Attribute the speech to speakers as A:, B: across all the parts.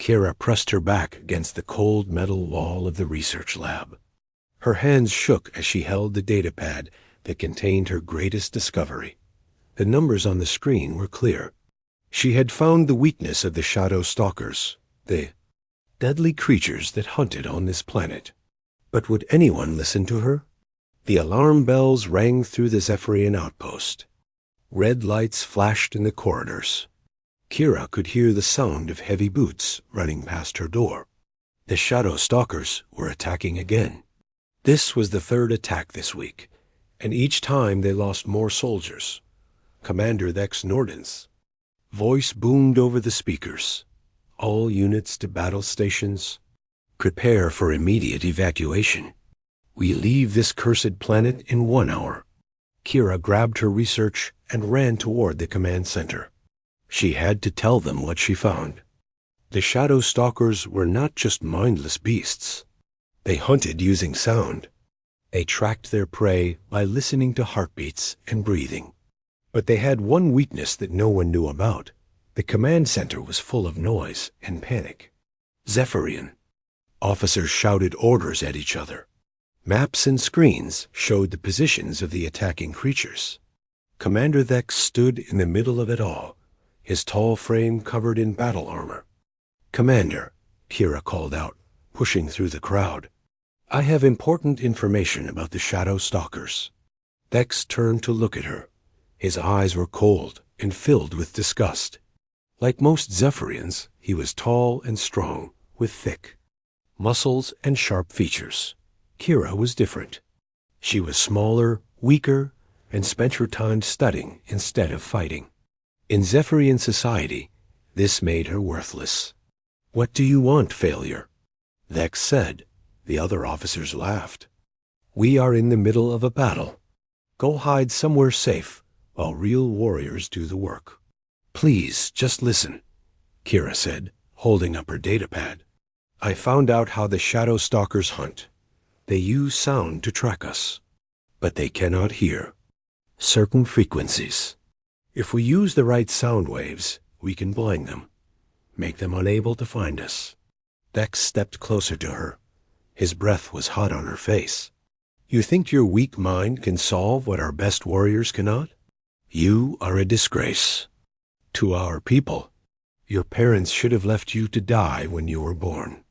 A: Kira pressed her back against the cold metal wall of the research lab. Her hands shook as she held the datapad that contained her greatest discovery. The numbers on the screen were clear. She had found the weakness of the Shadow Stalkers, the deadly creatures that hunted on this planet. But would anyone listen to her? The alarm bells rang through the Zephyrian outpost. Red lights flashed in the corridors. Kira could hear the sound of heavy boots running past her door. The Shadow Stalkers were attacking again. This was the third attack this week, and each time they lost more soldiers. Commander Thex Norden's voice boomed over the speakers. All units to battle stations. Prepare for immediate evacuation. We leave this cursed planet in 1 hour. Kira grabbed her research and ran toward the command center. She had to tell them what she found. The Shadow Stalkers were not just mindless beasts. They hunted using sound. They tracked their prey by listening to heartbeats and breathing. But they had one weakness that no one knew about. The command center was full of noise and panic. Zephyrian. Officers shouted orders at each other. Maps and screens showed the positions of the attacking creatures. Commander Thex stood in the middle of it all, his tall frame covered in battle armor. "Commander," Kira called out, pushing through the crowd, "I have important information about the Shadow Stalkers." Thex turned to look at her. His eyes were cold and filled with disgust. Like most Zephyrians, he was tall and strong, with thick muscles and sharp features. Kira was different. She was smaller, weaker, and spent her time studying instead of fighting. In Zephyrian society, this made her worthless. "What do you want, failure?" Thex said. The other officers laughed. "We are in the middle of a battle. Go hide somewhere safe while real warriors do the work." "Please, just listen," Kira said, holding up her datapad. "I found out how the Shadow Stalkers hunt. They use sound to track us, but they cannot hear certain frequencies. If we use the right sound waves, we can blind them, make them unable to find us." Thex stepped closer to her. His breath was hot on her face. "You think your weak mind can solve what our best warriors cannot? You are a disgrace to our people. Your parents should have left you to die when you were born."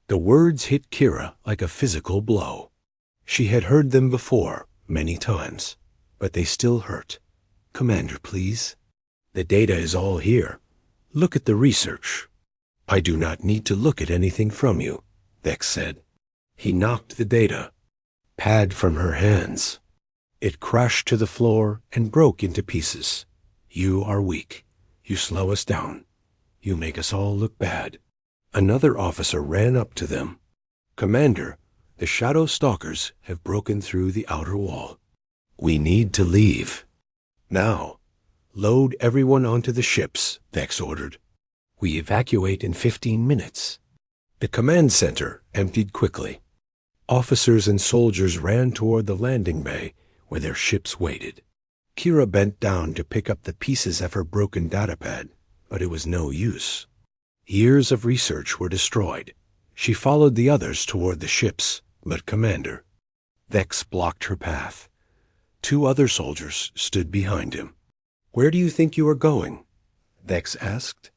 A: The words hit Kira like a physical blow. She had heard them before, many times, but they still hurt. "Commander, please. The data is all here. Look at the research." "I do not need to look at anything from you," Thex said. He knocked the data pad from her hands. It crashed to the floor and broke into pieces. "You are weak. You slow us down. You make us all look bad." Another officer ran up to them. "Commander, the Shadow Stalkers have broken through the outer wall. We need to leave. Now, load everyone onto the ships," Thex ordered. "We evacuate in 15 minutes. The command center emptied quickly. Officers and soldiers ran toward the landing bay where their ships waited. Kira bent down to pick up the pieces of her broken datapad, but it was no use. Years of research were destroyed. She followed the others toward the ships, but Commander Thex blocked her path. 2 other soldiers stood behind him. "Where do you think you are going?" Thex asked.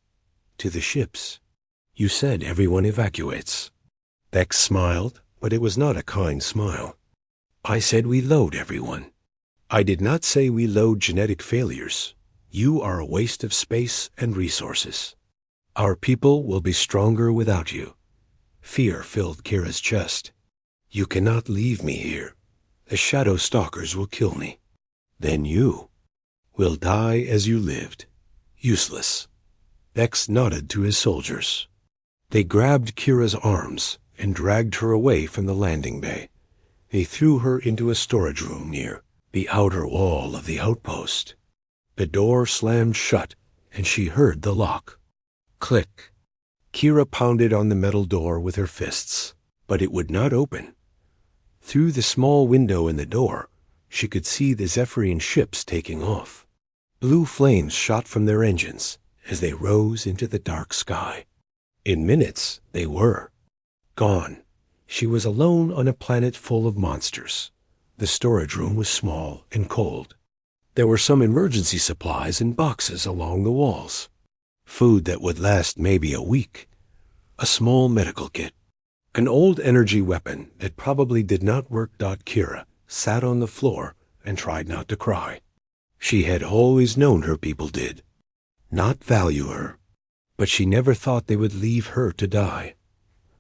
A: "To the ships. You said everyone evacuates." Thex smiled, but it was not a kind smile. "I said we load everyone. I did not say we load genetic failures. You are a waste of space and resources. Our people will be stronger without you." Fear filled Kira's chest. "You cannot leave me here. The Shadow Stalkers will kill me. Then you will die as you lived. Useless." Thex nodded to his soldiers. They grabbed Kira's arms and dragged her away from the landing bay. They threw her into a storage room near the outer wall of the outpost. The door slammed shut, and she heard the lock. Click. Kira pounded on the metal door with her fists, but it would not open. Through the small window in the door, she could see the Zephyrian ships taking off. Blue flames shot from their engines as they rose into the dark sky. In minutes, they were gone. She was alone on a planet full of monsters. The storage room was small and cold. There were some emergency supplies in boxes along the walls. Food that would last maybe a week. A small medical kit. An old energy weapon that probably did not work. Kira sat on the floor and tried not to cry. She had always known her people did not value her, but she never thought they would leave her to die.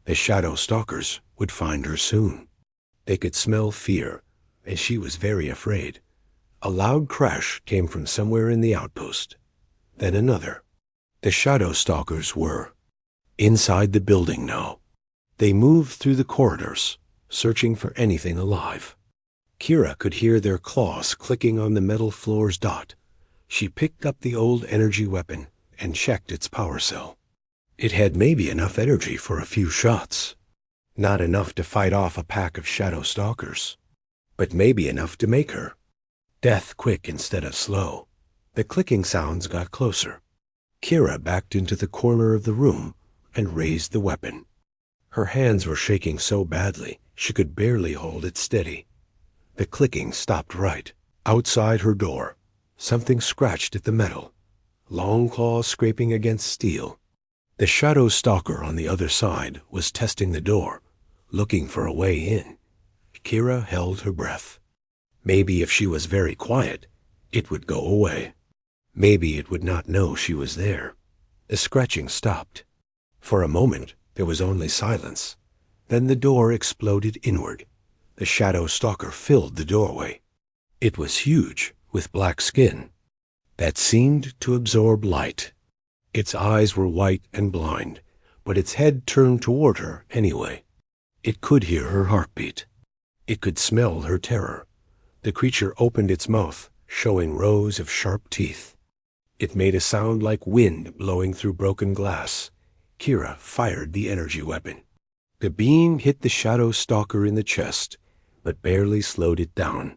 A: The shadow stalkers would find her soon. They could smell fear, and she was very afraid. A loud crash came from somewhere in the outpost. Then another. The shadow stalkers were inside the building now. They moved through the corridors, searching for anything alive. Kira could hear their claws clicking on the metal floors. She picked up the old energy weapon and checked its power cell. It had maybe enough energy for a few shots. Not enough to fight off a pack of shadow stalkers, but maybe enough to make her death quick instead of slow. The clicking sounds got closer. Kira backed into the corner of the room and raised the weapon. Her hands were shaking so badly she could barely hold it steady. The clicking stopped right outside her door. Something scratched at the metal, long claws scraping against steel. The shadow stalker on the other side was testing the door, looking for a way in. Kira held her breath. Maybe if she was very quiet, it would go away. Maybe it would not know she was there. The scratching stopped. For a moment, there was only silence. Then the door exploded inward. The shadow stalker filled the doorway. It was huge, with black skin that seemed to absorb light. Its eyes were white and blind, but its head turned toward her anyway. It could hear her heartbeat. It could smell her terror. The creature opened its mouth, showing rows of sharp teeth. It made a sound like wind blowing through broken glass. Kira fired the energy weapon. The beam hit the shadow stalker in the chest, but barely slowed it down.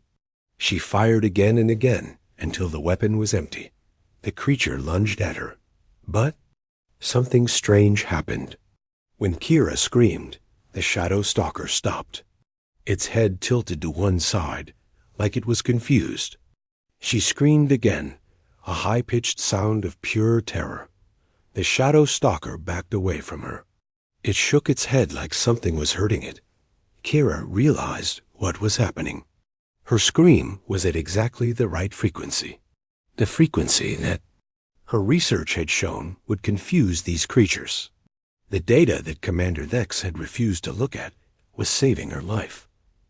A: She fired again and again until the weapon was empty. The creature lunged at her. But something strange happened. When Kira screamed, the shadow stalker stopped. Its head tilted to one side, like it was confused. She screamed again, a high-pitched sound of pure terror. The shadow stalker backed away from her. It shook its head like something was hurting it. Kira realized what was happening. Her scream was at exactly the right frequency. The frequency that her research had shown would confuse these creatures. The data that Commander Vex had refused to look at was saving her life.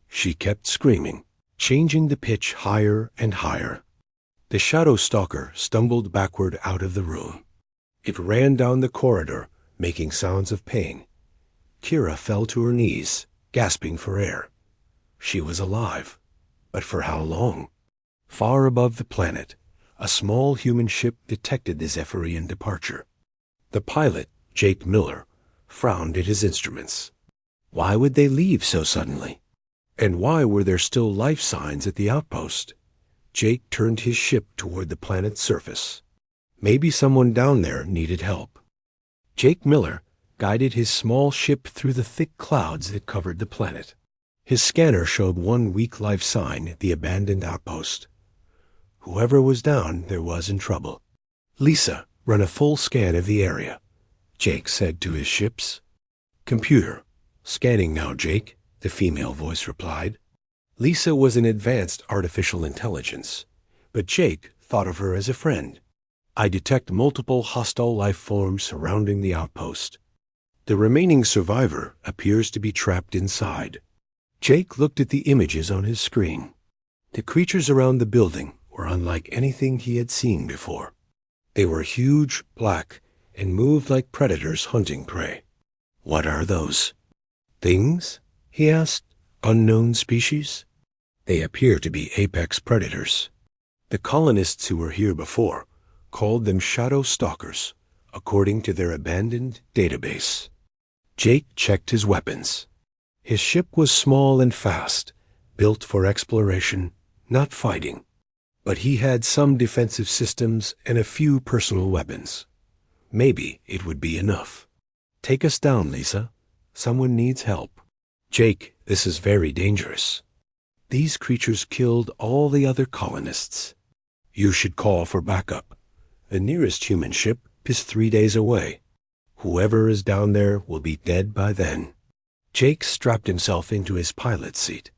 A: She kept screaming, changing the pitch higher and higher. The shadow stalker stumbled backward out of the room. It ran down the corridor, making sounds of pain. Kira fell to her knees, gasping for air. She was alive, but for how long? Far above the planet, a small human ship detected the Zephyrian departure. The pilot, Jake Miller, frowned at his instruments. Why would they leave so suddenly? And why were there still life signs at the outpost? Jake turned his ship toward the planet's surface. Maybe someone down there needed help. Jake Miller guided his small ship through the thick clouds that covered the planet. His scanner showed one weak life sign at the abandoned outpost. Whoever was down there was in trouble. Lisa, run a full scan of the area, Jake said to his ships. Computer, scanning now, Jake, the female voice replied. Lisa was an advanced artificial intelligence, but Jake thought of her as a friend. I detect multiple hostile life forms surrounding the outpost. The remaining survivor appears to be trapped inside. Jake looked at the images on his screen. The creatures around the building were unlike anything he had seen before. They were huge, black, and moved like predators hunting prey. What are those things? He asked. Unknown species? They appear to be apex predators. The colonists who were here before called them shadow stalkers, according to their abandoned database. Jake checked his weapons. His ship was small and fast, built for exploration, not fighting. But he had some defensive systems and a few personal weapons. Maybe it would be enough. Take us down, Lisa. Someone needs help. Jake, this is very dangerous. These creatures killed all the other colonists. You should call for backup. The nearest human ship is 3 days away. Whoever is down there will be dead by then. Jake strapped himself into his pilot's seat.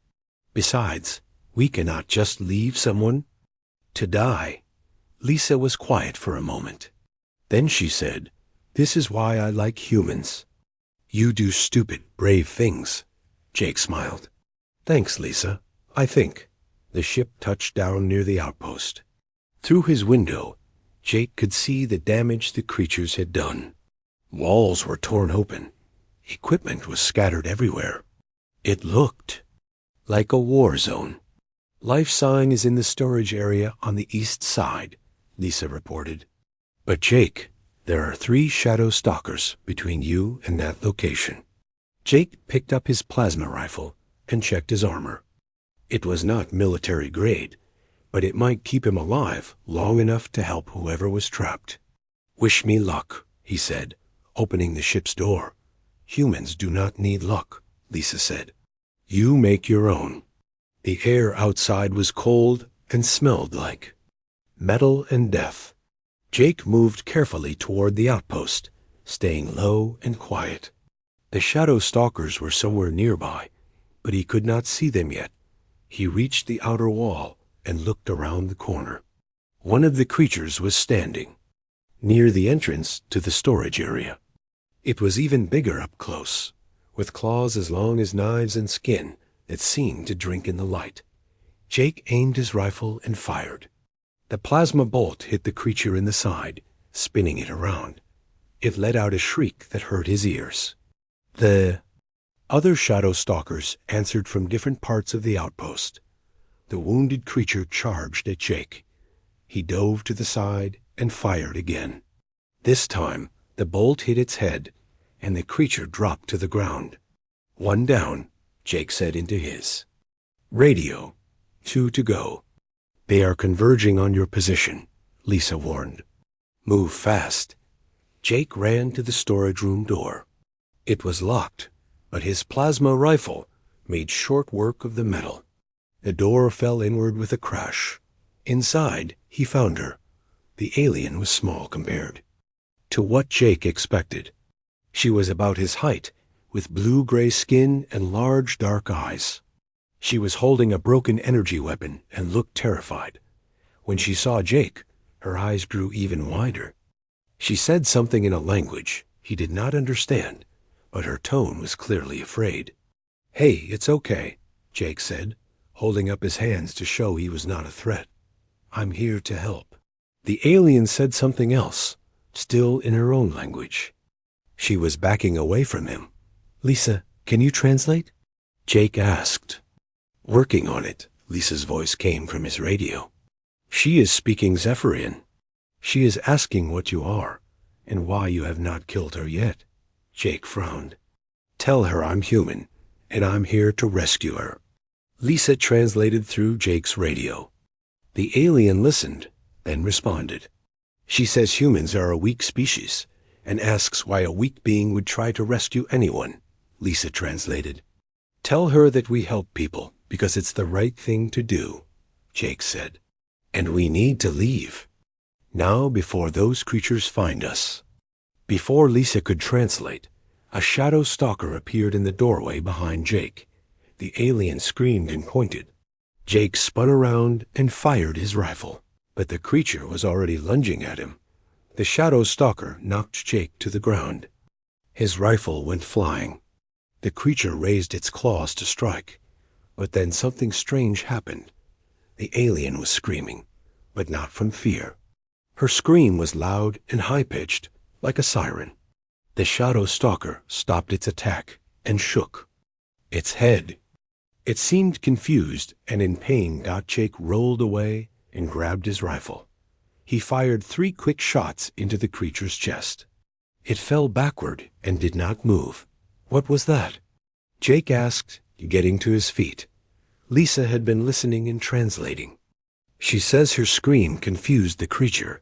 A: Besides, we cannot just leave someone to die. Lisa was quiet for a moment. Then she said, "This is why I like humans. You do stupid, brave things." Jake smiled. "Thanks, Lisa. I think." The ship touched down near the outpost. Through his window, Jake could see the damage the creatures had done. Walls were torn open. Equipment was scattered everywhere. It looked like a war zone. Life sign is in the storage area on the east side, Lisa reported. But Jake, there are 3 shadow stalkers between you and that location. Jake picked up his plasma rifle and checked his armor. It was not military grade, but it might keep him alive long enough to help whoever was trapped. "Wish me luck," he said, opening the ship's door. "Humans do not need luck," Lisa said. "You make your own." The air outside was cold and smelled like metal and death. Jake moved carefully toward the outpost, staying low and quiet. The shadow stalkers were somewhere nearby, but he could not see them yet. He reached the outer wall and looked around the corner. One of the creatures was standing near the entrance to the storage area. It was even bigger up close, with claws as long as knives and skin that seemed to drink in the light. Jake aimed his rifle and fired. The plasma bolt hit the creature in the side, spinning it around. It let out a shriek that hurt his ears. The other shadow stalkers answered from different parts of the outpost. The wounded creature charged at Jake. He dove to the side and fired again. This time, the bolt hit its head, and the creature dropped to the ground. "One down," Jake said into his radio. 2 to go. "They are converging on your position," Lisa warned. "Move fast." Jake ran to the storage room door. It was locked, but his plasma rifle made short work of the metal. The door fell inward with a crash. Inside, he found her. The alien was small compared to what Jake expected. She was about his height, with blue-gray skin and large dark eyes. She was holding a broken energy weapon and looked terrified. When she saw Jake, her eyes grew even wider. She said something in a language he did not understand, but her tone was clearly afraid. "Hey, it's okay," Jake said, holding up his hands to show he was not a threat. "I'm here to help." The alien said something else, still in her own language. She was backing away from him. "Lisa, can you translate?" Jake asked. "Working on it," Lisa's voice came from his radio. "She is speaking Zephyrian. She is asking what you are, and why you have not killed her yet." Jake frowned. "Tell her I'm human, and I'm here to rescue her." Lisa translated through Jake's radio. The alien listened, then responded. "She says humans are a weak species, and asks why a weak being would try to rescue anyone," Lisa translated. "Tell her that we help people because it's the right thing to do," Jake said. "And we need to leave now before those creatures find us." Before Lisa could translate, a shadow stalker appeared in the doorway behind Jake. The alien screamed and pointed. Jake spun around and fired his rifle, but the creature was already lunging at him. The shadow stalker knocked Jake to the ground. His rifle went flying. The creature raised its claws to strike, but then something strange happened. The alien was screaming, but not from fear. Her scream was loud and high-pitched, like a siren. The shadow stalker stopped its attack and shook its head. It seemed confused and in pain. Jake rolled away and grabbed his rifle. He fired 3 quick shots into the creature's chest. It fell backward and did not move. "What was that?" Jake asked, getting to his feet. Lisa had been listening and translating. She says her scream confused the creature.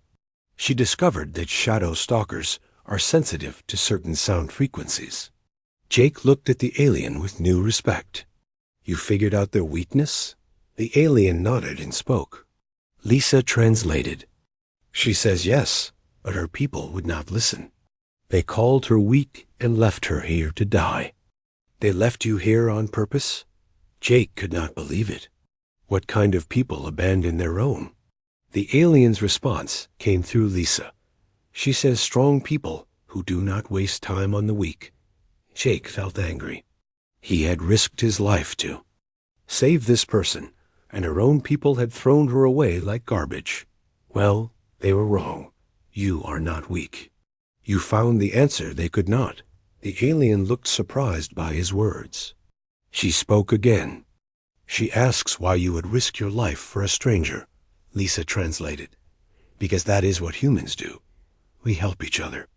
A: She discovered that shadow stalkers are sensitive to certain sound frequencies. Jake looked at the alien with new respect. You figured out their weakness? The alien nodded and spoke. Lisa translated. She says yes, but her people would not listen. They called her weak and left her here to die. They left you here on purpose? Jake could not believe it. What kind of people abandon their own? The alien's response came through Lisa. She says strong people who do not waste time on the weak. Jake felt angry. He had risked his life to save this person, and her own people had thrown her away like garbage. Well, they were wrong. You are not weak. You found the answer they could not. The alien looked surprised by his words. She spoke again. She asks why you would risk your life for a stranger, Lisa translated. Because that is what humans do. We help each other.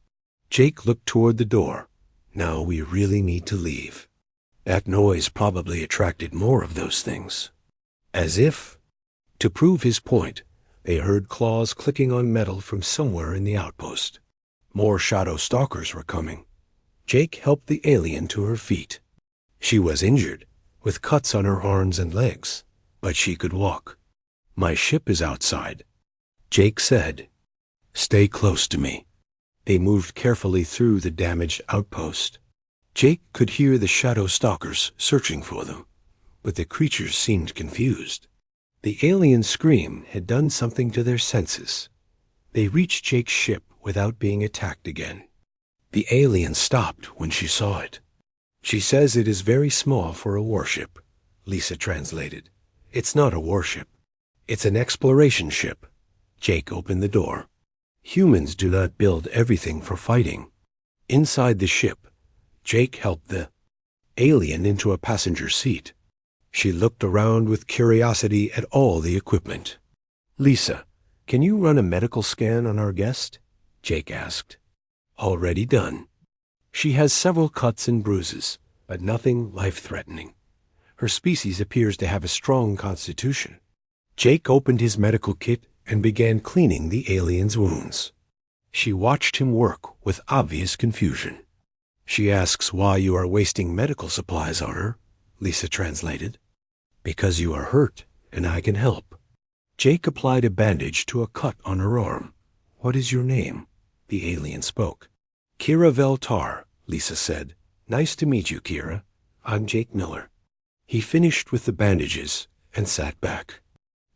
A: Jake looked toward the door. Now we really need to leave. That noise probably attracted more of those things. As if, to prove his point, they heard claws clicking on metal from somewhere in the outpost. More shadow stalkers were coming. Jake helped the alien to her feet. She was injured, with cuts on her arms and legs, but she could walk. My ship is outside. Jake said, "Stay close to me." They moved carefully through the damaged outpost. Jake could hear the shadow stalkers searching for them, but the creatures seemed confused. The alien scream had done something to their senses. They reached Jake's ship without being attacked again. The alien stopped when she saw it. She says it is very small for a warship, Lisa translated. It's not a warship. It's an exploration ship. Jake opened the door. Humans do not build everything for fighting. Inside the ship, Jake helped the alien into a passenger seat. She looked around with curiosity at all the equipment. "Lisa, can you run a medical scan on our guest?" Jake asked. "Already done. She has several cuts and bruises, but nothing life-threatening. Her species appears to have a strong constitution." Jake opened his medical kit and began cleaning the alien's wounds. She watched him work with obvious confusion. She asks why you are wasting medical supplies on her, Lisa translated. "Because you are hurt, and I can help." Jake applied a bandage to a cut on her arm. "What is your name?" The alien spoke. "Kira Veltar," Lisa said. "Nice to meet you, Kira. I'm Jake Miller." He finished with the bandages and sat back.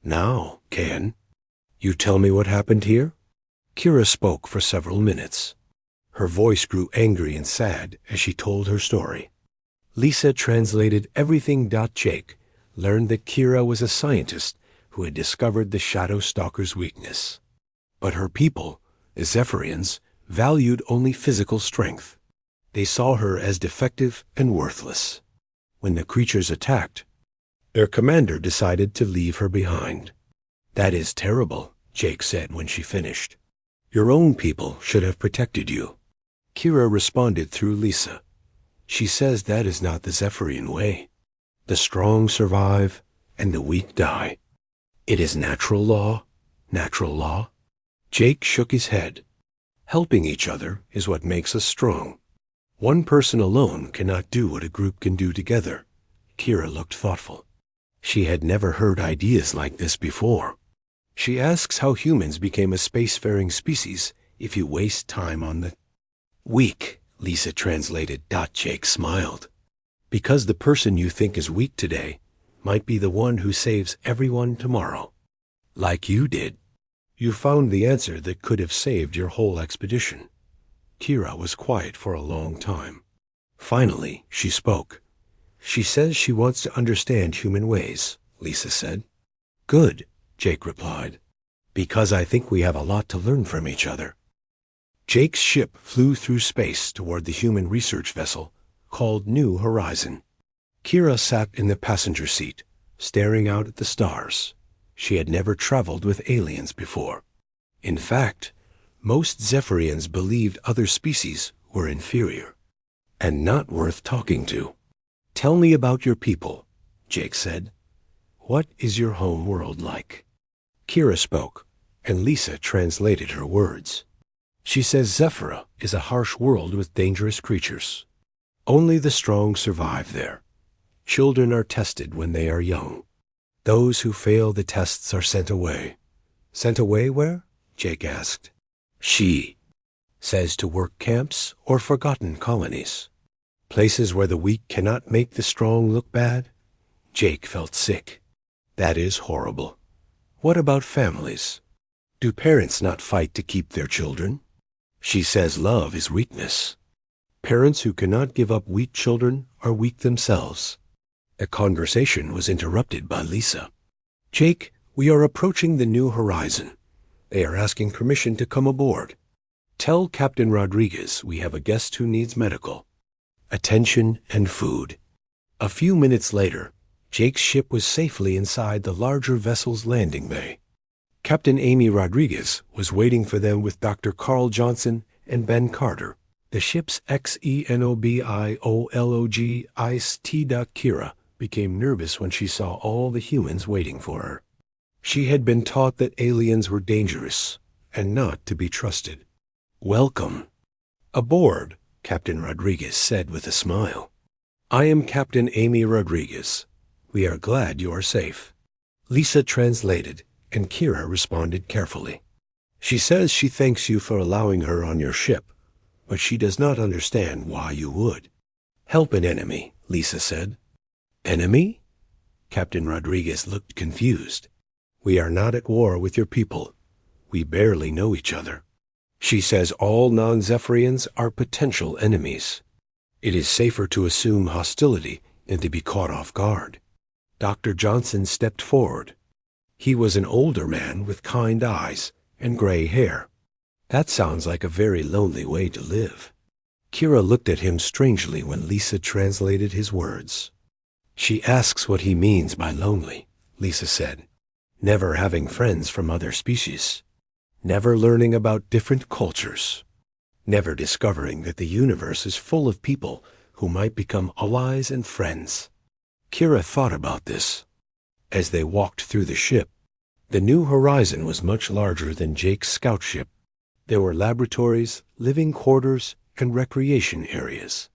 A: "Now, Ken, you tell me what happened here?" Kira spoke for several minutes. Her voice grew angry and sad as she told her story. Lisa translated everything. Jake learned that Kira was a scientist who had discovered the Shadow Stalker's weakness. But her people, the Zephyrians, valued only physical strength. They saw her as defective and worthless. When the creatures attacked, their commander decided to leave her behind. "That is terrible," Jake said when she finished. "Your own people should have protected you." Kira responded through Lisa. She says that is not the Zephyrian way. The strong survive and the weak die. It is natural law, natural law. Jake shook his head. Helping each other is what makes us strong. One person alone cannot do what a group can do together. Kira looked thoughtful. She had never heard ideas like this before. She asks how humans became a spacefaring species if you waste time on the weak, Lisa translated. Jake smiled. Because the person you think is weak today might be the one who saves everyone tomorrow. Like you did. You found the answer that could have saved your whole expedition. Kira was quiet for a long time. Finally, she spoke. "She says she wants to understand human ways," Lisa said. "Good," Jake replied. "Because I think we have a lot to learn from each other." Jake's ship flew through space toward the human research vessel called New Horizon. Kira sat in the passenger seat, staring out at the stars. She had never traveled with aliens before. In fact, most Zephyrians believed other species were inferior and not worth talking to. "Tell me about your people," Jake said. "What is your home world like?" Kira spoke, and Lisa translated her words. She says Zephyra is a harsh world with dangerous creatures. Only the strong survive there. Children are tested when they are young. Those who fail the tests are sent away. Sent away where? Jake asked. She says to work camps or forgotten colonies. Places where the weak cannot make the strong look bad? Jake felt sick. That is horrible. What about families? Do parents not fight to keep their children? She says love is weakness. Parents who cannot give up weak children are weak themselves. A conversation was interrupted by Lisa. Jake, we are approaching the New Horizon. They are asking permission to come aboard. Tell Captain Rodriguez we have a guest who needs medical attention and food. A few minutes later, Jake's ship was safely inside the larger vessel's landing bay. Captain Amy Rodriguez was waiting for them with Dr. Carl Johnson and Ben Carter. The ship's xenobiologist Kira became nervous when she saw all the humans waiting for her. She had been taught that aliens were dangerous and not to be trusted. Welcome. Aboard, Captain Rodriguez said with a smile. I am Captain Amy Rodriguez. We are glad you are safe. Lisa translated, and Kira responded carefully. She says she thanks you for allowing her on your ship, but she does not understand why you would. Help an enemy, Lisa said. Enemy? Captain Rodriguez looked confused. We are not at war with your people. We barely know each other. She says all non-Zephyrians are potential enemies. It is safer to assume hostility than to be caught off guard. Dr. Johnson stepped forward. He was an older man with kind eyes and gray hair. That sounds like a very lonely way to live. Kira looked at him strangely when Lisa translated his words. She asks what he means by lonely, Lisa said. Never having friends from other species. Never learning about different cultures. Never discovering that the universe is full of people who might become allies and friends. Kira thought about this. As they walked through the ship, the New Horizon was much larger than Jake's scout ship. There were laboratories, living quarters, and recreation areas.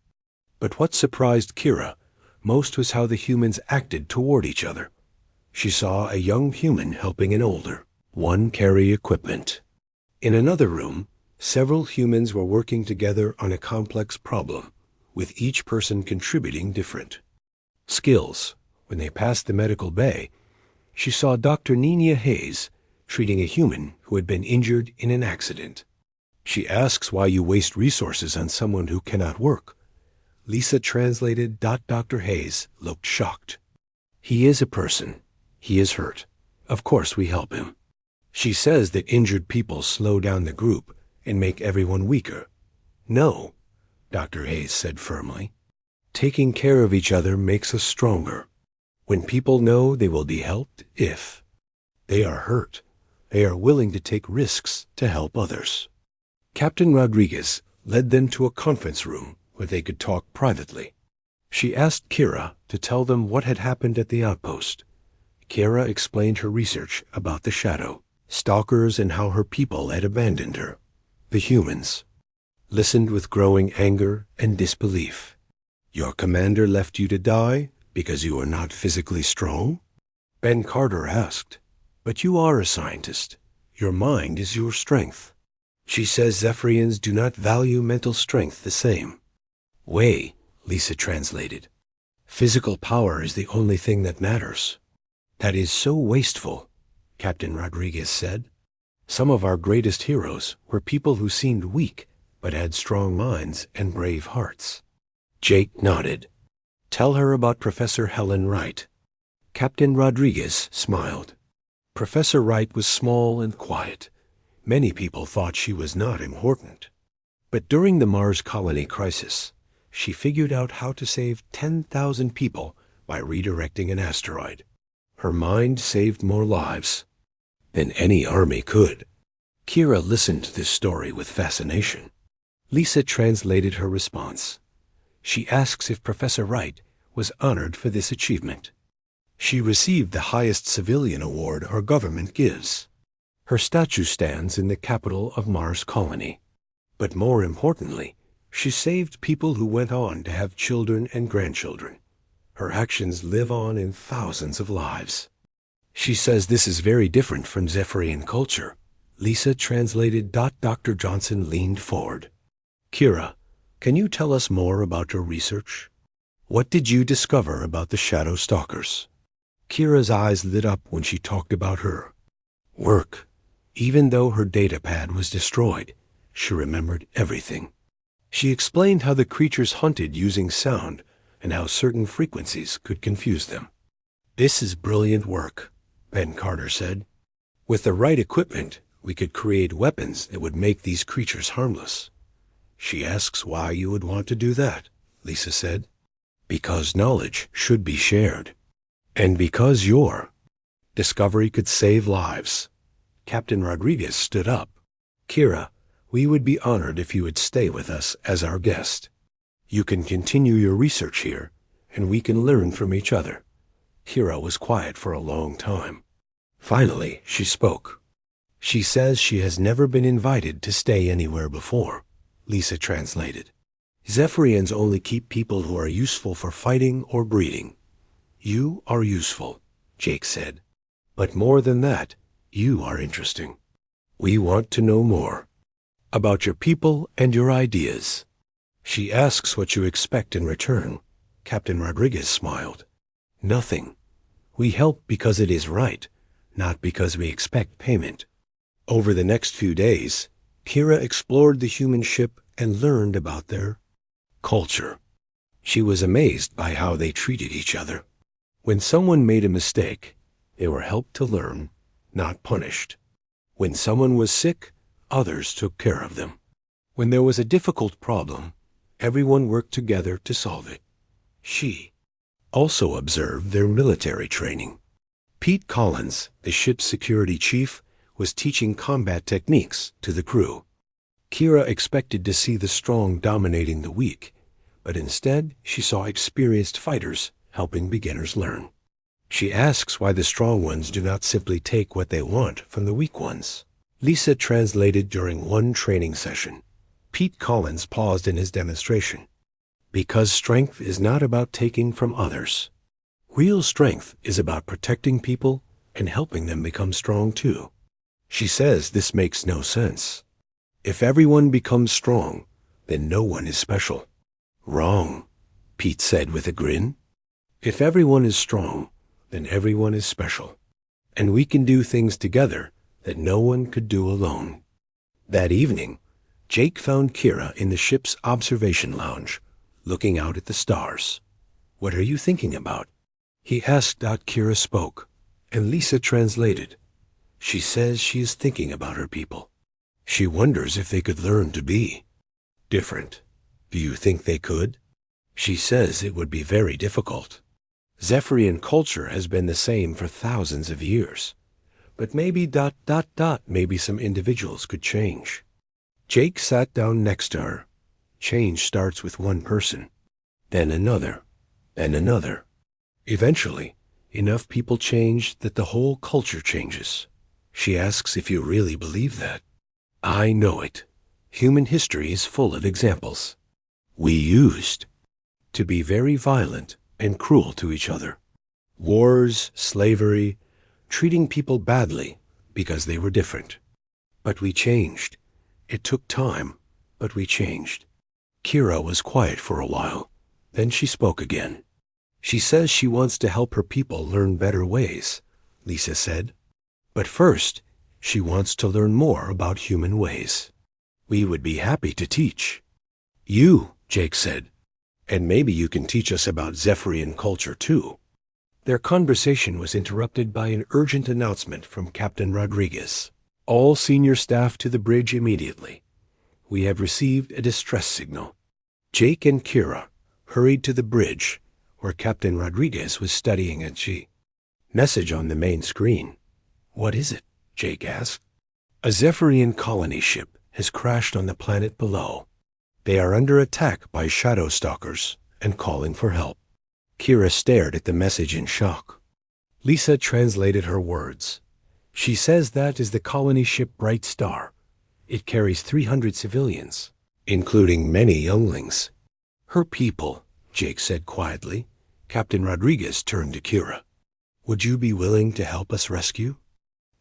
A: But what surprised Kira most was how the humans acted toward each other. She saw a young human helping an older one carry equipment. In another room, several humans were working together on a complex problem, with each person contributing different skills. When they passed the medical bay, she saw Dr. Nina Hayes treating a human who had been injured in an accident. She asks why you waste resources on someone who cannot work. Lisa translated. Dr. Hayes looked shocked. He is a person. He is hurt. Of course we help him. She says that injured people slow down the group and make everyone weaker. No, Dr. Hayes said firmly. Taking care of each other makes us stronger. When people know they will be helped if they are hurt, they are willing to take risks to help others. Captain Rodriguez led them to a conference room where they could talk privately. She asked Kira to tell them what had happened at the outpost. Kira explained her research about the shadow, stalkers, and how her people had abandoned her. The humans listened with growing anger and disbelief. Your commander left you to die because you are not physically strong? Ben Carter asked. But you are a scientist. Your mind is your strength. She says Zephyrians do not value mental strength the same way, Lisa translated. Physical power is the only thing that matters. That is so wasteful, Captain Rodriguez said. Some of our greatest heroes were people who seemed weak but had strong minds and brave hearts. Jake nodded. Tell her about Professor Helen Wright. Captain Rodriguez smiled. Professor Wright was small and quiet. Many people thought she was not important. But during the Mars colony crisis, she figured out how to save 10,000 people by redirecting an asteroid. Her mind saved more lives than any army could. Kira listened to this story with fascination. Lisa translated her response. She asks if Professor Wright was honored for this achievement. She received the highest civilian award our government gives. Her statue stands in the capital of Mars Colony. But more importantly, she saved people who went on to have children and grandchildren. Her actions live on in thousands of lives. She says this is very different from Zephyrian culture. Lisa translated. Dr. Johnson leaned forward. Kira, can you tell us more about your research? What did you discover about the Shadow Stalkers? Kira's eyes lit up when she talked about her work. Even though her datapad was destroyed, she remembered everything. She explained how the creatures hunted using sound and how certain frequencies could confuse them. This is brilliant work, Ben Carter said. With the right equipment, we could create weapons that would make these creatures harmless. She asks why you would want to do that, Lisa said. Because knowledge should be shared. And because your discovery could save lives. Captain Rodriguez stood up. Kira, we would be honored if you would stay with us as our guest. You can continue your research here, and we can learn from each other. Kira was quiet for a long time. Finally, she spoke. She says she has never been invited to stay anywhere before, Lisa translated. Zephyrians only keep people who are useful for fighting or breeding. You are useful, Jake said. But more than that, you are interesting. We want to know more about your people and your ideas. She asks what you expect in return. Captain Rodriguez smiled. Nothing. We help because it is right, not because we expect payment. Over the next few days, Kira explored the human ship and learned about their culture. She was amazed by how they treated each other. When someone made a mistake, they were helped to learn, not punished. When someone was sick, others took care of them. When there was a difficult problem, everyone worked together to solve it. She also observed their military training. Pete Collins, the ship's security chief, was teaching combat techniques to the crew. Kira expected to see the strong dominating the weak, but instead she saw experienced fighters helping beginners learn. She asks why the strong ones do not simply take what they want from the weak ones. Lisa translated during one training session. Pete Collins paused in his demonstration. Because strength is not about taking from others. Real strength is about protecting people and helping them become strong too. She says this makes no sense. If everyone becomes strong, then no one is special. Wrong, Pete said with a grin. If everyone is strong, then everyone is special. And we can do things together that no one could do alone. That evening, Jake found Kira in the ship's observation lounge, looking out at the stars. What are you thinking about? He asked. Kira spoke, and Lisa translated. She says she is thinking about her people. She wonders if they could learn to be different. Do you think they could? She says it would be very difficult. Zephyrian culture has been the same for thousands of years. But maybe ... maybe some individuals could change. Jake sat down next to her. Change starts with one person, then another, then another. Eventually, enough people change that the whole culture changes. She asks if you really believe that. I know it. Human history is full of examples. We used to be very violent and cruel to each other. Wars, slavery, treating people badly because they were different. But we changed. It took time, but we changed. Kira was quiet for a while. Then she spoke again. She says she wants to help her people learn better ways, Lisa said. But first, she wants to learn more about human ways. We would be happy to teach. You, Jake said. And maybe you can teach us about Zephyrian culture too. Their conversation was interrupted by an urgent announcement from Captain Rodriguez. All senior staff to the bridge immediately. We have received a distress signal. Jake and Kira hurried to the bridge where Captain Rodriguez was studying at G. Message on the main screen. What is it? Jake asked. A Zephyrian colony ship has crashed on the planet below. They are under attack by shadow stalkers and calling for help. Kira stared at the message in shock. Lisa translated her words. She says that is the colony ship Bright Star. It carries 300 civilians, including many younglings. Her people, Jake said quietly. Captain Rodriguez turned to Kira. Would you be willing to help us rescue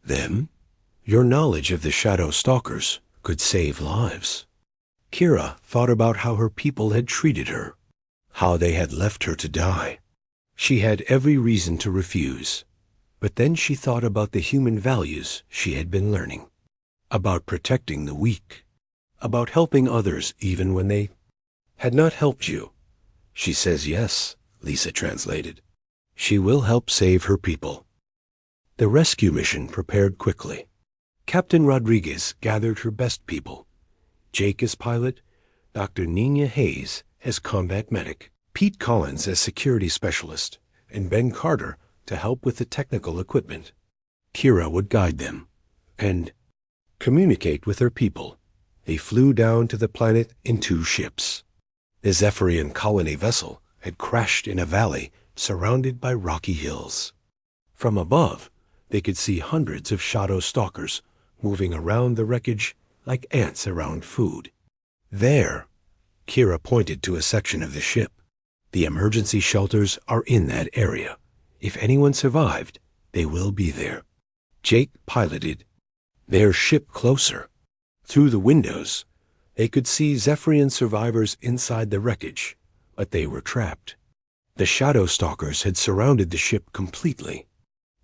A: them? Your knowledge of the Shadow Stalkers could save lives. Kira thought about how her people had treated her, how they had left her to die. She had every reason to refuse, but then she thought about the human values she had been learning, about protecting the weak, about helping others even when they had not helped you. She says yes, Lisa translated. She will help save her people. The rescue mission prepared quickly. Captain Rodriguez gathered her best people. Jake as pilot, Dr. Nina Hayes as combat medic, Pete Collins as security specialist, and Ben Carter to help with the technical equipment. Kira would guide them and communicate with her people. They flew down to the planet in 2 ships. The Zephyrian colony vessel had crashed in a valley surrounded by rocky hills. From above, they could see hundreds of shadow stalkers moving around the wreckage like ants around food. There, Kira pointed to a section of the ship. The emergency shelters are in that area. If anyone survived, they will be there. Jake piloted their ship closer. Through the windows, they could see Zephyrian survivors inside the wreckage, but they were trapped. The shadow stalkers had surrounded the ship completely.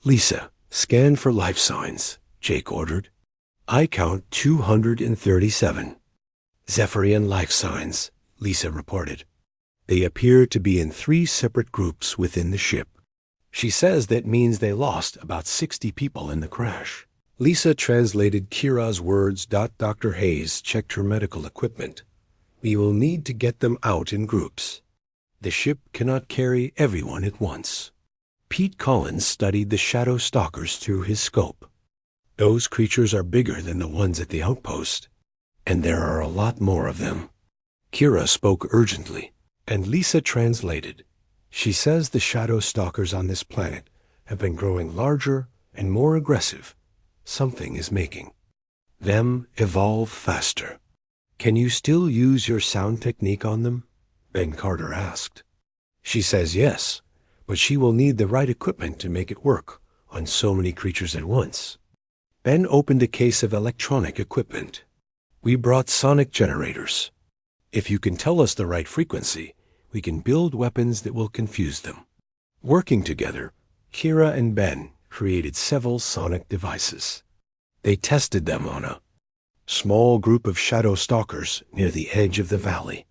A: Lisa, scan for life signs, Jake ordered. I count 237. Zephyrian life signs, Lisa reported. They appear to be in 3 separate groups within the ship. She says that means they lost about 60 people in the crash. Lisa translated Kira's words. Dr. Hayes checked her medical equipment. We will need to get them out in groups. The ship cannot carry everyone at once. Pete Collins studied the shadow stalkers through his scope. Those creatures are bigger than the ones at the outpost, and there are a lot more of them. Kira spoke urgently, and Lisa translated. She says the shadow stalkers on this planet have been growing larger and more aggressive. Something is making them evolve faster. Can you still use your sound technique on them? Ben Carter asked. She says yes, but she will need the right equipment to make it work on so many creatures at once. Ben opened a case of electronic equipment. We brought sonic generators. If you can tell us the right frequency, we can build weapons that will confuse them. Working together, Kira and Ben created several sonic devices. They tested them on a small group of shadow stalkers near the edge of the valley.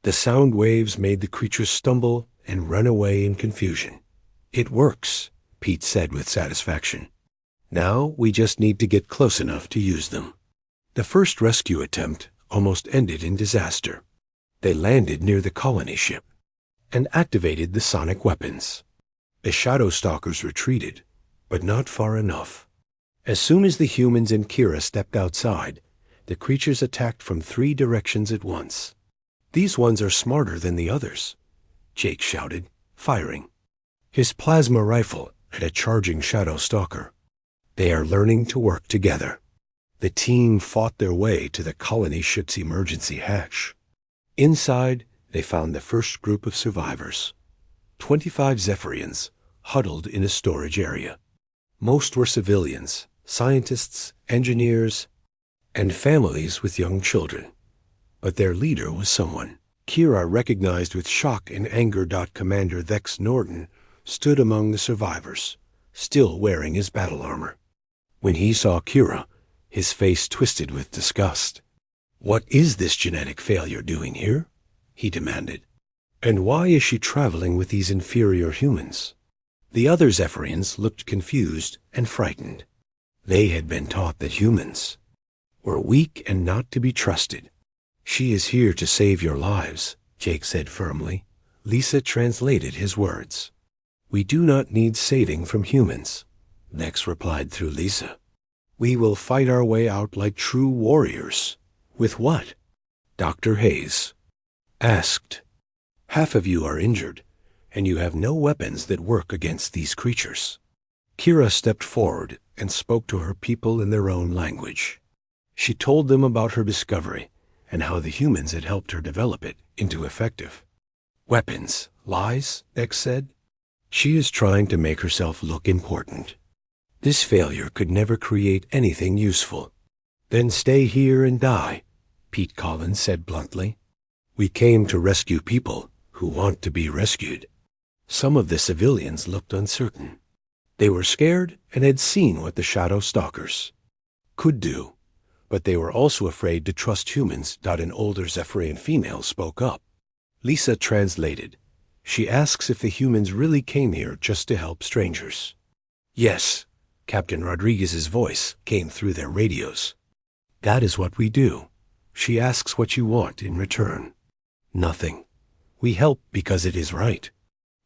A: The sound waves made the creatures stumble and run away in confusion. It works, Pete said with satisfaction. Now we just need to get close enough to use them. The first rescue attempt almost ended in disaster. They landed near the colony ship and activated the sonic weapons. The shadow stalkers retreated, but not far enough. As soon as the humans and Kira stepped outside, the creatures attacked from 3 directions at once. These ones are smarter than the others, Jake shouted, firing his plasma rifle at a charging shadow stalker. They are learning to work together. The team fought their way to the colony ship's emergency hatch. Inside, they found the first group of survivors, 25 Zephyrians, huddled in a storage area. Most were civilians, scientists, engineers, and families with young children. But their leader was someone Kira recognized with shock and anger. Commander Vex Norden stood among the survivors, still wearing his battle armor. When he saw Kira, his face twisted with disgust. What is this genetic failure doing here? He demanded. And why is she traveling with these inferior humans? The other Zephyrians looked confused and frightened. They had been taught that humans were weak and not to be trusted. She is here to save your lives, Jake said firmly. Lisa translated his words. We do not need saving from humans, Vex replied through Lisa. We will fight our way out like true warriors. With what? Dr. Hayes asked. Half of you are injured, and you have no weapons that work against these creatures. Kira stepped forward and spoke to her people in their own language. She told them about her discovery and how the humans had helped her develop it into effective weapons. Lies, X said. She is trying to make herself look important. This failure could never create anything useful. Then stay here and die, Pete Collins said bluntly. We came to rescue people who want to be rescued. Some of the civilians looked uncertain. They were scared and had seen what the Shadow Stalkers could do, but they were also afraid to trust humans. An older Zephyrian female spoke up. Lisa translated. She asks if the humans really came here just to help strangers. Yes, Captain Rodriguez's voice came through their radios. That is what we do. She asks what you want in return. Nothing. We help because it is right.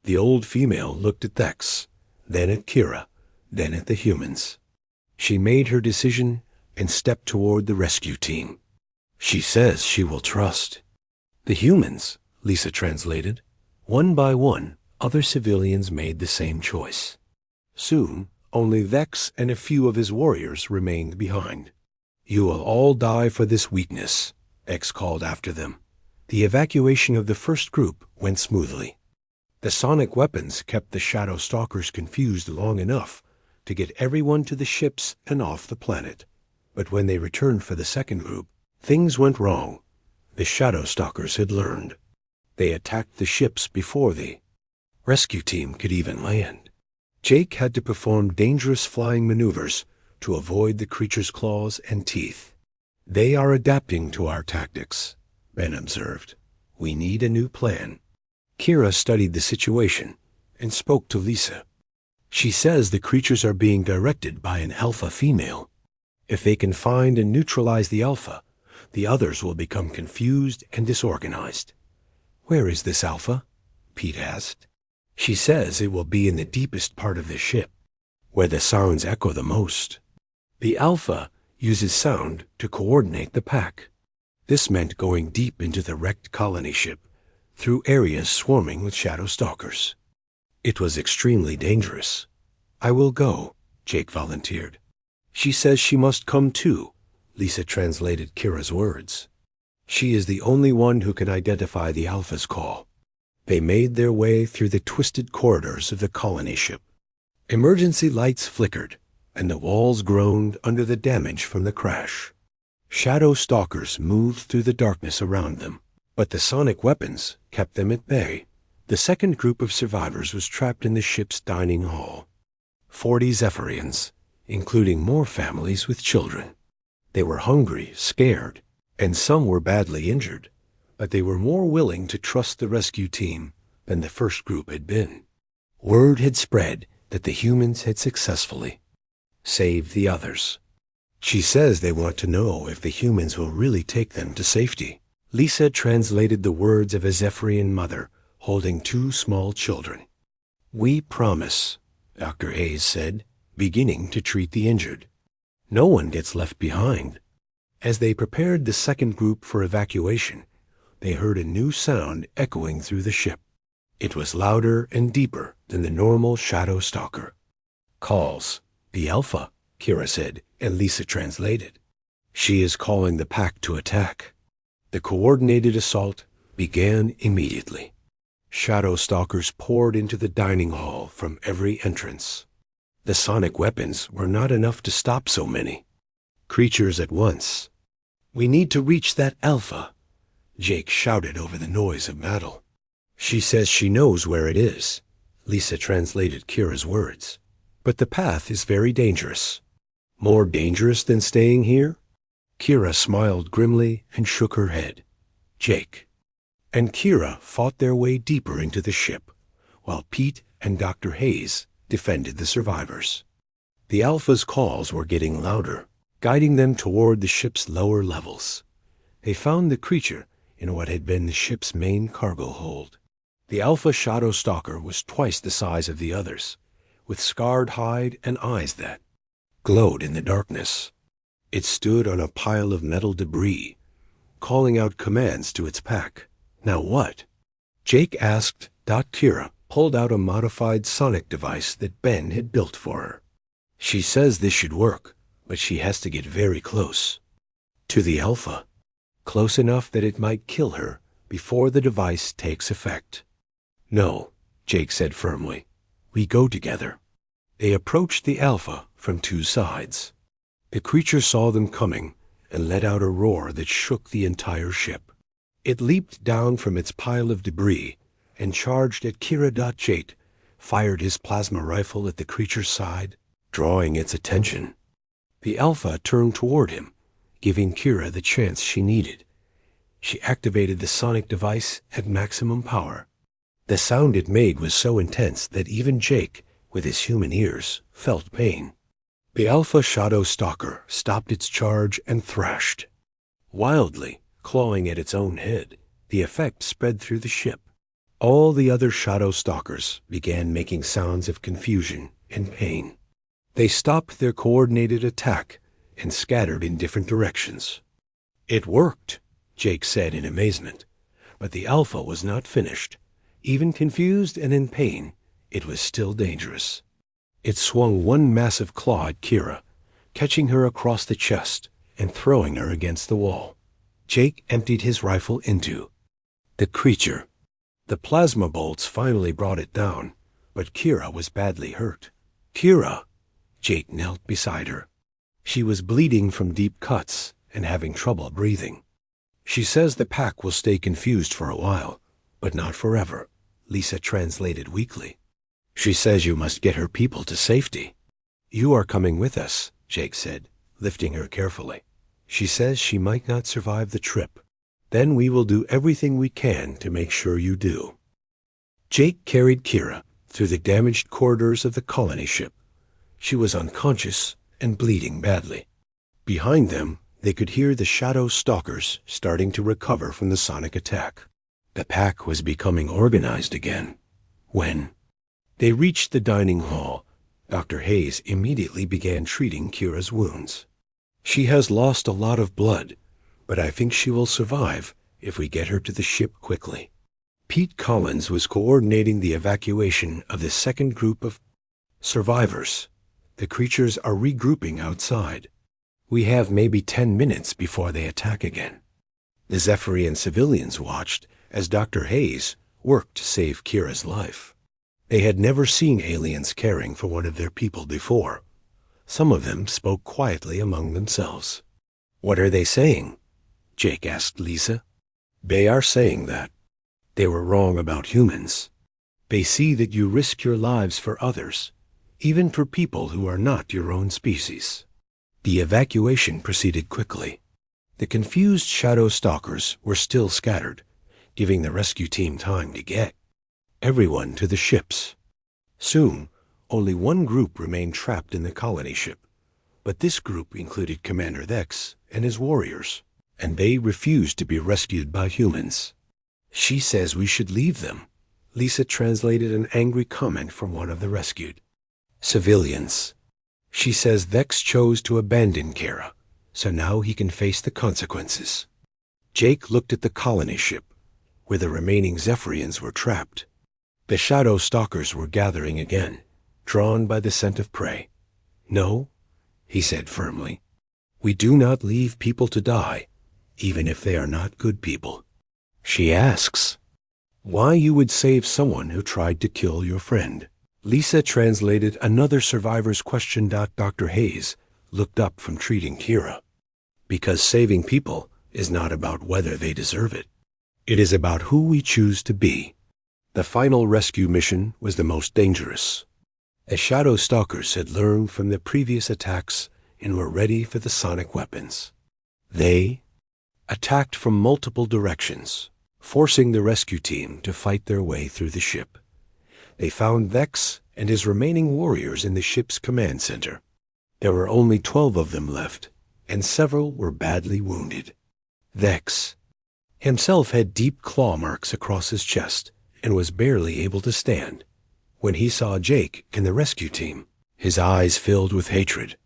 A: The old female looked at Thex, then at Kira, then at the humans. She made her decision and stepped toward the rescue team. She says she will trust the humans, Lisa translated. One by one, other civilians made the same choice. Soon, only Vex and a few of his warriors remained behind. You will all die for this weakness, X called after them. The evacuation of the first group went smoothly. The sonic weapons kept the Shadow Stalkers confused long enough to get everyone to the ships and off the planet. But when they returned for the second group, things went wrong. The Shadow Stalkers had learned. They attacked the ships before the rescue team could even land. Jake had to perform dangerous flying maneuvers to avoid the creature's claws and teeth. They are adapting to our tactics, Ben observed. We need a new plan. Kira studied the situation and spoke to Lisa. She says the creatures are being directed by an alpha female. If they can find and neutralize the alpha, the others will become confused and disorganized. Where is this alpha? Pete asked. She says it will be in the deepest part of the ship, where the sounds echo the most. The alpha uses sound to coordinate the pack. This meant going deep into the wrecked colony ship, through areas swarming with Shadow Stalkers. It was extremely dangerous. I will go, Jake volunteered. She says she must come too, Lisa translated Kira's words. She is the only one who can identify the Alpha's call. They made their way through the twisted corridors of the colony ship. Emergency lights flickered, and the walls groaned under the damage from the crash. Shadow Stalkers moved through the darkness around them, but the sonic weapons kept them at bay. The second group of survivors was trapped in the ship's dining hall. 40 Zephyrians, including more families with children. They were hungry, scared, and some were badly injured, but they were more willing to trust the rescue team than the first group had been. Word had spread that the humans had successfully saved the others. She says they want to know if the humans will really take them to safety. Lisa translated the words of a Zephyrian mother holding 2 small children. We promise, Dr. Hayes said, beginning to treat the injured. No one gets left behind. As they prepared the second group for evacuation, they heard a new sound echoing through the ship. It was louder and deeper than the normal Shadow Stalker. Calls. The Alpha, Kira said, and Lisa translated. She is calling the pack to attack. The coordinated assault began immediately. Shadow Stalkers poured into the dining hall from every entrance. The sonic weapons were not enough to stop so many creatures at once. We need to reach that Alpha, Jake shouted over the noise of battle. She says she knows where it is, Lisa translated Kira's words. But the path is very dangerous. More dangerous than staying here? Kira smiled grimly and shook her head. Jake and Kira fought their way deeper into the ship, while Pete and Dr. Hayes defended the survivors. The Alpha's calls were getting louder, guiding them toward the ship's lower levels. They found the creature in what had been the ship's main cargo hold. The Alpha Shadow Stalker was twice the size of the others, with scarred hide and eyes that glowed in the darkness. It stood on a pile of metal debris, calling out commands to its pack. Now what? Jake asked. Kira pulled out a modified sonic device that Ben had built for her. She says this should work, but she has to get very close. To the Alpha, close enough that it might kill her before the device takes effect. No, Jake said firmly. We go together. They approached the Alpha from two sides. The creature saw them coming and let out a roar that shook the entire ship. It leaped down from its pile of debris and charged at Kira. Jake fired his plasma rifle at the creature's side, drawing its attention. The Alpha turned toward him, giving Kira the chance she needed. She activated the sonic device at maximum power. The sound it made was so intense that even Jake, with his human ears, felt pain. The Alpha Shadow Stalker stopped its charge and thrashed. Wildly, clawing at its own head, the effect spread through the ship. All the other Shadow Stalkers began making sounds of confusion and pain. They stopped their coordinated attack and scattered in different directions. It worked, Jake said in amazement, but the Alpha was not finished. Even confused and in pain, it was still dangerous. It swung one massive claw at Kira, catching her across the chest and throwing her against the wall. Jake emptied his rifle into the creature. The plasma bolts finally brought it down, but Kira was badly hurt. Kira! Jake knelt beside her. She was bleeding from deep cuts and having trouble breathing. She says the pack will stay confused for a while, but not forever, Lisa translated weakly. She says you must get her people to safety. You are coming with us, Jake said, lifting her carefully. She says she might not survive the trip. Then we will do everything we can to make sure you do. Jake carried Kira through the damaged corridors of the colony ship. She was unconscious and bleeding badly. Behind them, they could hear the Shadow Stalkers starting to recover from the sonic attack. The pack was becoming organized again. When they reached the dining hall, Dr. Hayes immediately began treating Kira's wounds. She has lost a lot of blood, but I think she will survive if we get her to the ship quickly. Pete Collins was coordinating the evacuation of the second group of survivors. The creatures are regrouping outside. We have maybe 10 minutes before they attack again. The Zephyrian civilians watched as Dr. Hayes worked to save Kira's life. They had never seen aliens caring for one of their people before. Some of them spoke quietly among themselves. What are they saying? Jake asked Lisa. They are saying that they were wrong about humans. They see that you risk your lives for others, even for people who are not your own species. The evacuation proceeded quickly. The confused Shadow Stalkers were still scattered, giving the rescue team time to get everyone to the ships. Soon, only one group remained trapped in the colony ship, but this group included Commander Vex and his warriors, and they refused to be rescued by humans. She says we should leave them. Lisa translated an angry comment from one of the rescued civilians. She says Vex chose to abandon Kira, so now he can face the consequences. Jake looked at the colony ship, where the remaining Zephyrians were trapped. The Shadow Stalkers were gathering again, drawn by the scent of prey. No, he said firmly. We do not leave people to die, even if they are not good people. She asks, why you would save someone who tried to kill your friend. Lisa translated another survivor's question. Dr. Hayes looked up from treating Kira. Because saving people is not about whether they deserve it. It is about who we choose to be. The final rescue mission was the most dangerous. The Shadow Stalkers had learned from the previous attacks and were ready for the sonic weapons. They attacked from multiple directions, forcing the rescue team to fight their way through the ship. They found Vex and his remaining warriors in the ship's command center. There were only 12 of them left, and several were badly wounded. Vex himself had deep claw marks across his chest and was barely able to stand. When he saw Jake and the rescue team, his eyes filled with hatred.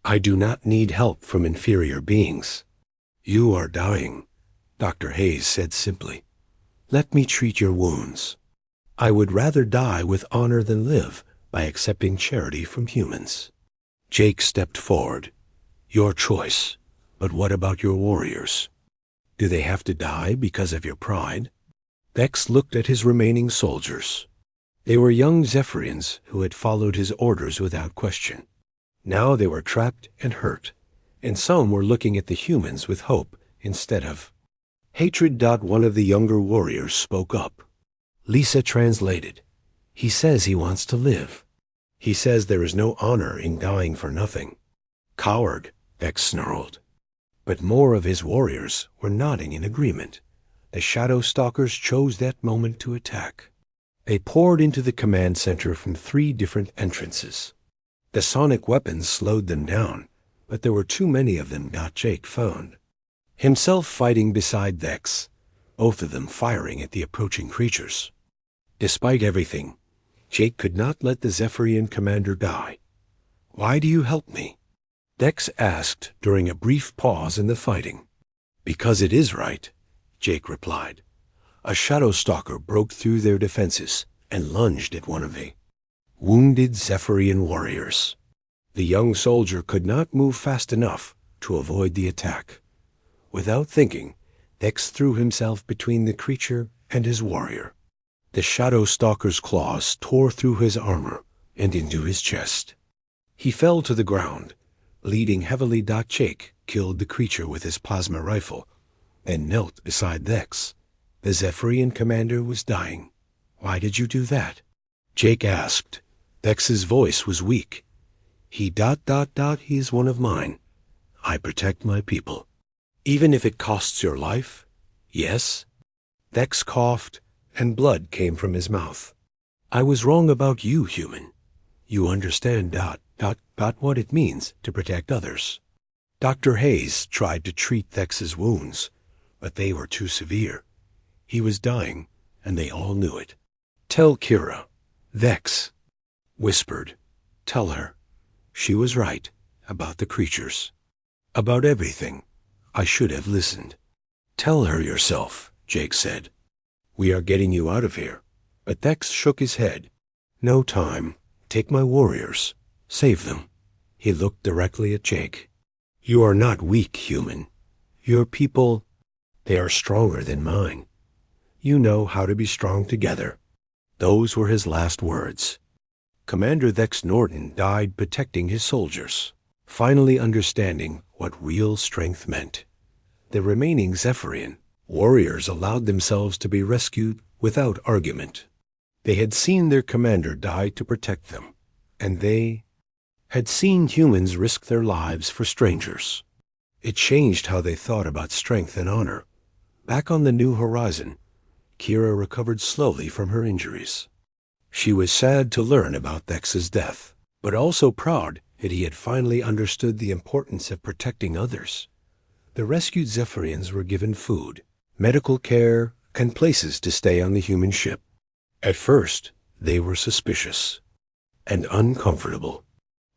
A: I do not need help from inferior beings. You are dying, Dr. Hayes said simply. Let me treat your wounds. I would rather die with honor than live by accepting charity from humans. Jake stepped forward. Your choice. But what about your warriors? Do they have to die because of your pride? Vex looked at his remaining soldiers. They were young Zephyrians who had followed his orders without question. Now they were trapped and hurt, and some were looking at the humans with hope instead of hatred. One of the younger warriors spoke up. Lisa translated. He says he wants to live. He says there is no honor in dying for nothing. Coward, Vex snarled. But more of his warriors were nodding in agreement. The Shadow Stalkers chose that moment to attack. They poured into the command center from 3 different entrances. The sonic weapons slowed them down, but there were too many of them. Jake found himself fighting beside Vex, both of them firing at the approaching creatures. Despite everything, Jake could not let the Zephyrian commander die. Why do you help me? Vex asked during a brief pause in the fighting. Because it is right, Jake replied. A Shadow Stalker broke through their defenses and lunged at one of the wounded Zephyrian warriors. The young soldier could not move fast enough to avoid the attack. Without thinking, Vex threw himself between the creature and his warrior. The Shadow Stalker's claws tore through his armor and into his chest. He fell to the ground, bleeding heavily. Jake killed the creature with his plasma rifle and knelt beside Vex. The Zephyrian commander was dying. Why did you do that? Jake asked. Vex's voice was weak. He is one of mine. I protect my people. Even if it costs your life? Yes. Vex coughed, and blood came from his mouth. I was wrong about you, human. You understand what it means to protect others. Dr. Hayes tried to treat Vex's wounds, but they were too severe. He was dying, and they all knew it. Tell Kira, Vex whispered. Tell her. She was right about the creatures. About everything. I should have listened. Tell her yourself, Jake said. We are getting you out of here. But Vex shook his head. No time. Take my warriors. Save them. He looked directly at Jake. You are not weak, human. Your people, they are stronger than mine. You know how to be strong together. Those were his last words. Commander Vex Norton died protecting his soldiers, finally understanding what real strength meant. The remaining Zephyrian warriors allowed themselves to be rescued without argument. They had seen their commander die to protect them, and they had seen humans risk their lives for strangers. It changed how they thought about strength and honor. Back on the New Horizon, Kira recovered slowly from her injuries. She was sad to learn about Vex's death, but also proud that he had finally understood the importance of protecting others. The rescued Zephyrians were given food, medical care, and places to stay on the human ship. At first, they were suspicious and uncomfortable.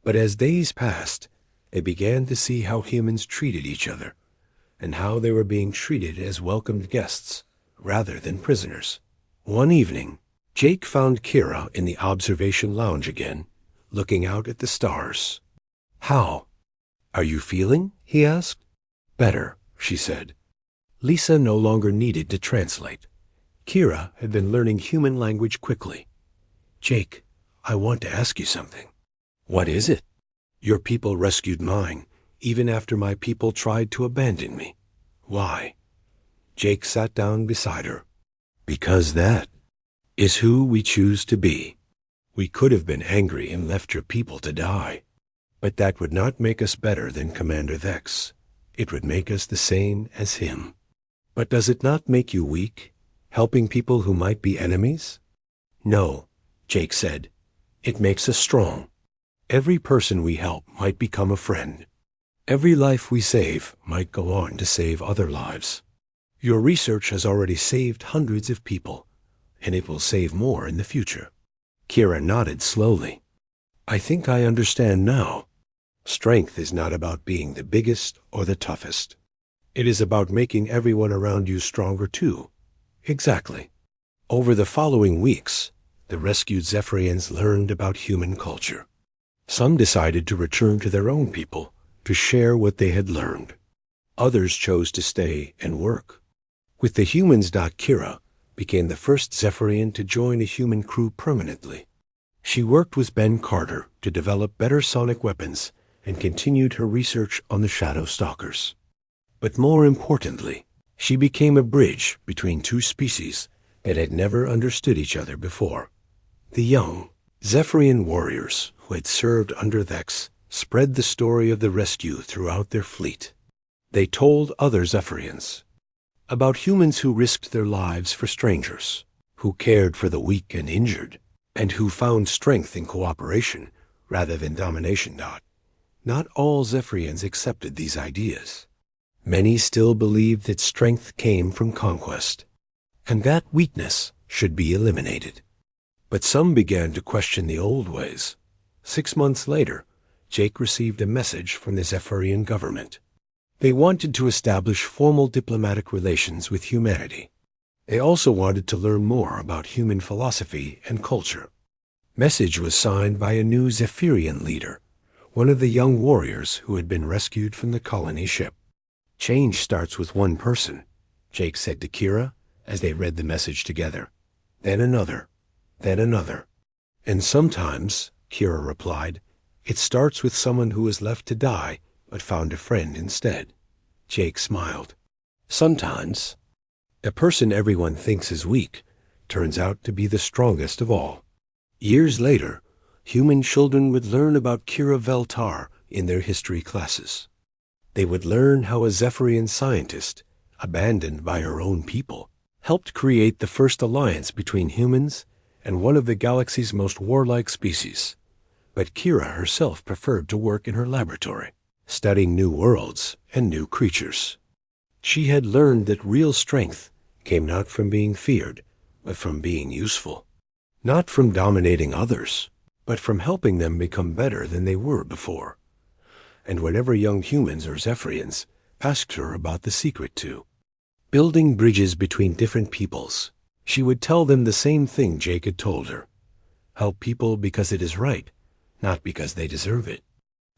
A: But as days passed, they began to see how humans treated each other, and how they were being treated as welcomed guests rather than prisoners. One evening, Jake found Kira in the observation lounge again, looking out at the stars. How are you feeling? He asked. Better, she said. Lisa no longer needed to translate. Kira had been learning human language quickly. Jake, I want to ask you something. What is it? Your people rescued mine, even after my people tried to abandon me. Why? Jake sat down beside her. Because that is who we choose to be. We could have been angry and left your people to die, but that would not make us better than Commander Vex. It would make us the same as him. But does it not make you weak, helping people who might be enemies? No, Jake said. It makes us strong. Every person we help might become a friend. Every life we save might go on to save other lives. Your research has already saved hundreds of people, and it will save more in the future. Kira nodded slowly. I think I understand now. Strength is not about being the biggest or the toughest. It is about making everyone around you stronger too. Exactly. Over the following weeks, the rescued Zephyrians learned about human culture. Some decided to return to their own people to share what they had learned. Others chose to stay and work. With the humans, Kira became the first Zephyrian to join a human crew permanently. She worked with Ben Carter to develop better sonic weapons and continued her research on the Shadow Stalkers. But more importantly, she became a bridge between two species that had never understood each other before. The young Zephyrian warriors who had served under Vex spread the story of the rescue throughout their fleet. They told other Zephyrians about humans who risked their lives for strangers, who cared for the weak and injured, and who found strength in cooperation rather than domination. Not all Zephyrians accepted these ideas. Many still believed that strength came from conquest, and that weakness should be eliminated. But some began to question the old ways. 6 months later, Jake received a message from the Zephyrian government. They wanted to establish formal diplomatic relations with humanity. They also wanted to learn more about human philosophy and culture. Message was signed by a new Zephyrian leader, one of the young warriors who had been rescued from the colony ship. Change starts with one person, Jake said to Kira as they read the message together. Then another, then another. And sometimes, Kira replied, it starts with someone who was left to die but found a friend instead. Jake smiled. Sometimes, a person everyone thinks is weak turns out to be the strongest of all. Years later, human children would learn about Kira Veltar in their history classes. They would learn how a Zephyrian scientist, abandoned by her own people, helped create the first alliance between humans and one of the galaxy's most warlike species. But Kira herself preferred to work in her laboratory, studying new worlds and new creatures. She had learned that real strength came not from being feared, but from being useful. Not from dominating others, but from helping them become better than they were before. And whenever young humans or Zephyrians asked her about the secret to building bridges between different peoples, she would tell them the same thing Jake had told her. Help people because it is right, not because they deserve it.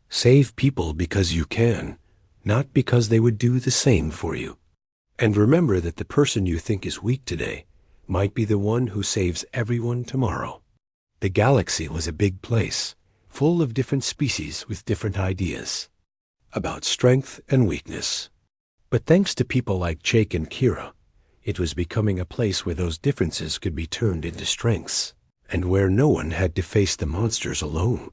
A: Save people because you can, not because they would do the same for you. And remember that the person you think is weak today might be the one who saves everyone tomorrow. The galaxy was a big place, full of different species with different ideas about strength and weakness. But thanks to people like Jake and Kira, it was becoming a place where those differences could be turned into strengths, and where no one had to face the monsters alone.